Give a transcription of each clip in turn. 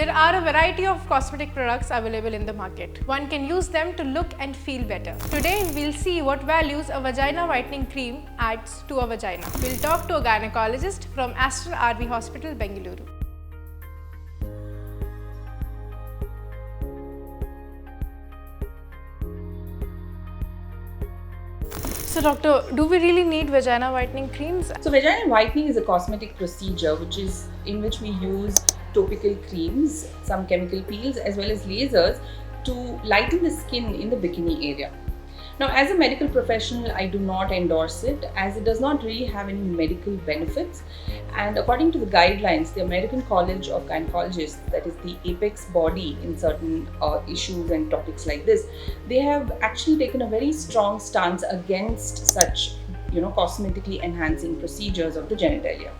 There are a variety of cosmetic products available in the market. One can use them to look and feel better. Today, we'll see what values a vagina whitening cream adds to a vagina. We'll talk to a gynecologist from Aster RV Hospital, Bengaluru. So doctor, do we really need vagina whitening creams? So vaginal whitening is a cosmetic procedure in which we use topical creams, some chemical peels as well as lasers to lighten the skin in the bikini area. Now, as a medical professional, I do not endorse it as it does not really have any medical benefits. And according to the guidelines, the American College of Gynecologists, that is the apex body in certain issues and topics like this, they have actually taken a very strong stance against such, cosmetically enhancing procedures of the genitalia.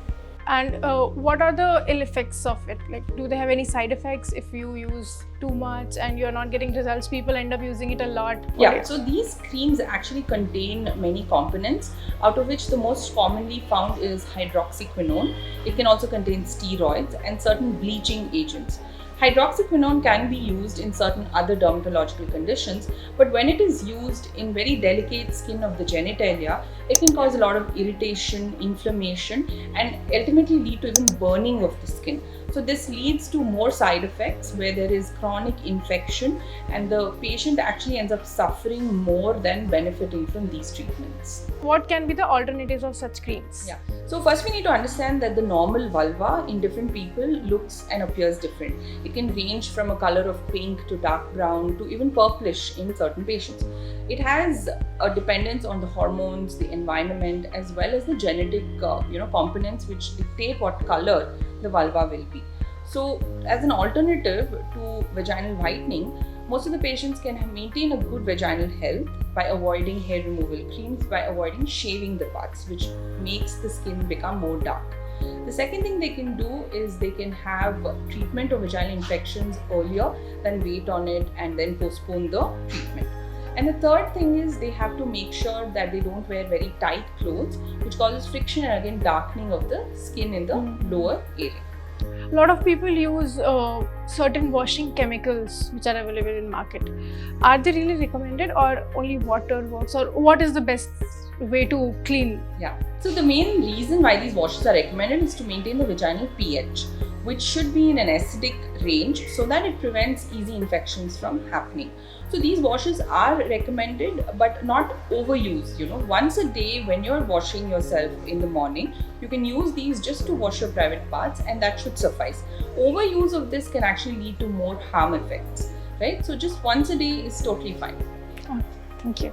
And what are the ill effects of it? Like, do they have any side effects if you use too much and you're not getting results? People end up using it a lot. Yeah, so these creams actually contain many components, out of which the most commonly found is hydroxyquinone. It can also contain steroids and certain bleaching agents. Hydroxyquinone can be used in certain other dermatological conditions, but when it is used in very delicate skin of the genitalia, it can cause a lot of irritation, inflammation, and ultimately lead to even burning of the skin. So this leads to more side effects where there is chronic infection and the patient actually ends up suffering more than benefiting from these treatments. What can be the alternatives of such creams? Yeah. So first we need to understand that the normal vulva in different people looks and appears different. It can range from a color of pink to dark brown to even purplish in certain patients. It has a dependence on the hormones, the environment, as well as the genetic components which dictate what color the vulva will be. So as an alternative to vaginal whitening, most of the patients can maintain a good vaginal health by avoiding hair removal creams, by avoiding shaving the parts, which makes the skin become more dark. The second thing they can do is they can have treatment of vaginal infections earlier than wait on it and then postpone the treatment. And the third thing is they have to make sure that they don't wear very tight clothes, which causes friction and again darkening of the skin in the lower area. A lot of people use certain washing chemicals which are available in market. Are they really recommended or only water works, or what is the best way to clean? Yeah. So the main reason why these washes are recommended is to maintain the vaginal pH, which should be in an acidic range so that it prevents easy infections from happening. So these washes are recommended but not overused. Once a day when you're washing yourself in the morning, you can use these just to wash your private parts and that should suffice. Overuse of this can actually lead to more harm effects, right? So just once a day is totally fine. Oh, thank you.